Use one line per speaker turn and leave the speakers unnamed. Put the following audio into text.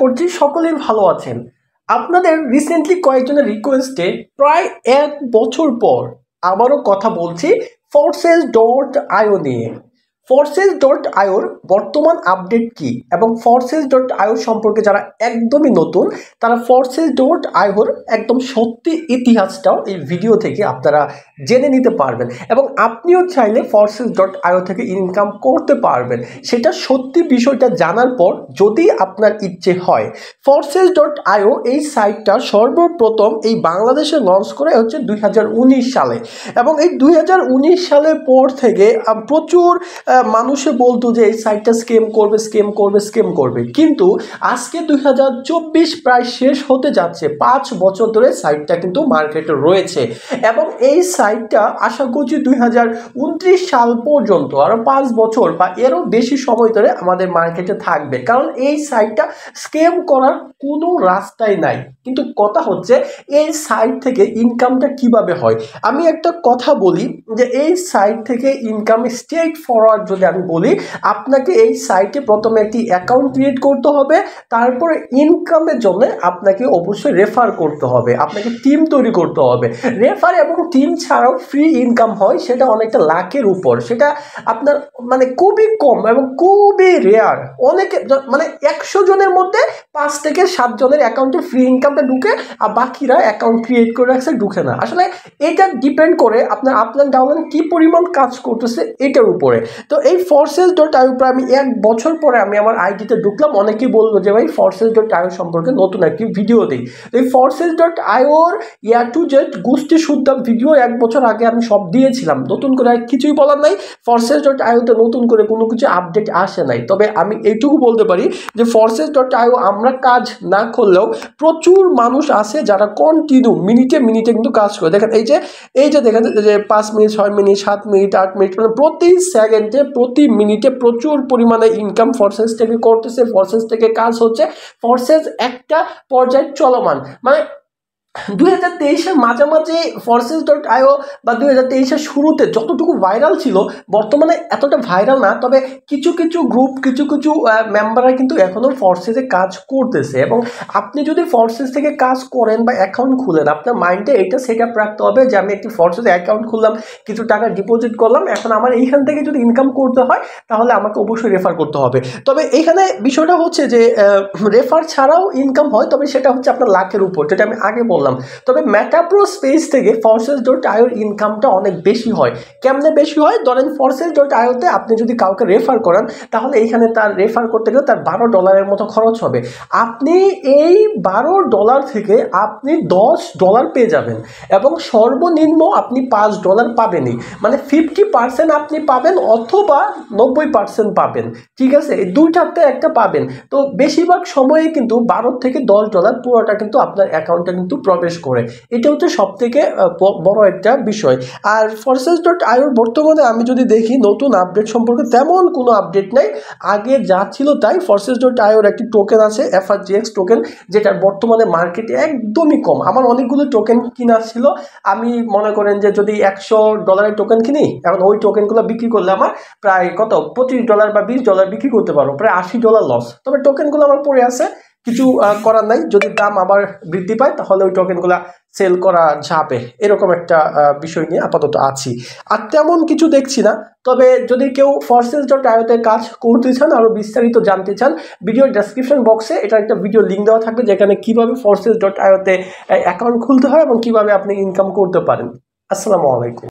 করছি সকলেই ভালো আছেন। আপনাদের রিসেন্টলি কয়েকজনের রিকোয়েস্টে প্রায় 1 বছর পর আবারও কথা বলছি Forces.io নিয়ে। Forces.ioর বর্তমান আপডেট কি এবং Forces.io সম্পর্কে যারা একদমই নতুন তারা Forces.ioর একদম সত্যি ইতিহাসটাও এই ভিডিও থেকে আপনারা জেনে নিতে পারবেন এবং আপনিও চাইলে Forces.io থেকে ইনকাম করতে পারবেন। সেটা সত্যি বিষয়টা জানার পর যদি আপনার ইচ্ছে হয়, Forces.io এই সাইটটা সর্বপ্রথম এই বাংলাদেশে লঞ্চ করে হচ্ছে 2019 সালে এবং এই 2019 সালের পর থেকে প্রচুর মানুষে বলতো যে এই সাইটটা স্ক্যাম করবে, কিন্তু আজকে 2024 প্রায় শেষ হতে যাচ্ছে, 5 বছর ধরে সাইটটা কিন্তু মার্কেটে রয়েছে এবং এই সাইটটা আশা করছি 2029 সাল পর্যন্ত আরো 5 বছর বা এরও বেশি সময় ধরে আমাদের মার্কেটে থাকবে, কারণ এই সাইটটা স্ক্যাম করার কোনো রাস্তাই নাই। কিন্তু কথা হচ্ছে এই সাইট থেকে ইনকামটা কিভাবে হয়। আমি একটা কথা বলি যে এই সাইট থেকে ইনকাম স্ট্রেট ফরওয়ার্ড যদি আমি বলি, আপনাকে এই সাইটে প্রথমে একটি অ্যাকাউন্ট ক্রিয়েট করতে হবে, তারপরে ইনকামের জন্য আপনাকে অবশ্যই রেফার করতে হবে, আপনাকে টিম তৈরি করতে হবে। রেফার এবং টিম ছাড়াও ফ্রি ইনকাম হয়, সেটা অনেকটা লাখের উপর, সেটা আপনার মানে খুবই কম এবং খুবই রেয়ার। অনেকে মানে 100 জনের মধ্যে 5 থেকে 7 জনের অ্যাকাউন্টে ফ্রি ইনকামটা ঢুকে আর বাকিরা অ্যাকাউন্ট ক্রিয়েট করে রাখছে ঢুকে না। আসলে এটা ডিপেন্ড করে আপনার আপলাইন ডাউনলাইন কি পরিমাণ কাজ করতেছে এটার উপরে। তো এই Forces.io প্রায় আমি 1 বছর পরে আমি আমার আইডিতে ঢুকলাম। অনেকেই বললো যে ভাই Forces.io সম্পর্কে নতুন একটি ভিডিও দিই। এই Forces.ioর A to Z গোষ্ঠী শুদ্ধ ভিডিও 1 বছর আগে আমি সব দিয়েছিলাম, নতুন করে আর কিছুই বলার নাই। Forces.ioতে নতুন করে কোনো কিছু আপডেট আসে নাই, তবে আমি এইটুকু বলতে পারি যে Forces.io আমরা কাজ না করলেও প্রচুর মানুষ আছে যারা কন্টিনিউ মিনিটে মিনিটে কিন্তু কাজ করে। দেখেন এই যে দেখেন যে 5 মিনিট 6 মিনিট 7 মিনিট 8 মিনিট মানে প্রতি সেকেন্ডে প্রতি মিনিটে প্রচুর পরিমাণে ইনকাম Forces থেকে করতেছে, Forces থেকে কাজ হচ্ছে। Forces একটা পর্যায়ে চলমান, মানে 2023-এর মাঝামাঝি Forces.io বা 2023-এর শুরুতে যতটুকু ভাইরাল ছিল বর্তমানে এতটা ভাইরাল না, তবে কিছু কিছু গ্রুপ কিছু মেম্বাররা কিন্তু এখনো Forces-এ কাজ করতেছে এবং আপনি যদি Forces থেকে কাজ করেন বা অ্যাকাউন্ট খুলেন, আপনার মাইন্ডে এটা সেট আপ রাখতে হবে যে আমি একটি Forces অ্যাকাউন্ট খুললাম, কিছু টাকা ডিপোজিট করলাম, এখন আমার এইখান থেকে যদি ইনকাম করতে হয় তাহলে আমাকে অবশ্যই রেফার করতে হবে। তবে এইখানে বিষয়টা হচ্ছে যে রেফার ছাড়াও ইনকাম হয়, তবে সেটা হচ্ছে আপনার লাখের উপর, যেটা আমি আগে বললাম। তবে মেটাপ্রো স্পেস থেকে Forces.ioর ইনকামটা অনেক বেশি হয়। কেমনে বেশি হয়, ধরেন Forces.ioতে আপনি যদি কাউকে রেফার করেন তাহলে এইখানে তার রেফার করতে গেলে তার $12 মতো খরচ হবে। আপনি এই $12 থেকে আপনি $10 পেয়ে যাবেন এবং সর্বনিম্ন আপনি $5 পাবেনই, মানে 50% আপনি পাবেন অথবা 90% পাবেন। ঠিক আছে, এই দুইটাতে একটা পাবেন। তো বেশিরভাগ সময়ে কিন্তু $12 থেকে $10 পুরোটা কিন্তু আপনার অ্যাকাউন্টে কিন্তু প্রবেশ করে। এটা হচ্ছে সব থেকে বড় একটা বিষয়। আর Forces.ioর বর্তমানে আমি যদি দেখি নতুন আপডেট সম্পর্কে তেমন কোনো আপডেট নাই, আগে যা ছিল তাই। Forces.ioর একটি টোকেন আছে FRGX টোকেন, যেটা বর্তমানে মার্কেটে একদমই কম। আমার অনেকগুলো টোকেন কিনা ছিল, আমি মনে করেন যে যদি $100 টোকেন কিনি, এখন ওই টোকেনগুলো বিক্রি করলে আমার প্রায় কত $25 বা $20 বিক্রি করতে পারবো, প্রায় $80 লস। তবে টোকেনগুলো আমার পড়ে আছে, কিছু করার নাই, যদি দাম আবার বৃদ্ধি পায় তাহলে ওই টোকেনগুলা সেল করা যাবে, এরকম একটা বিষয় নিয়ে আপাতত আছি। আর তেমন কিছু দেখছি না। তবে যদি কেউ Forces.ioতে কাজ করতে চান, আরো বিস্তারিত জানতে চান, ভিডিওর ডেসক্রিপশন বক্সে এটা একটা ভিডিও লিঙ্ক দেওয়া থাকবে যেখানে কিভাবে Forces.ioতে অ্যাকাউন্ট খুলতে হয় এবং কিভাবে আপনি ইনকাম করতে পারেন। আসসালামু আলাইকুম।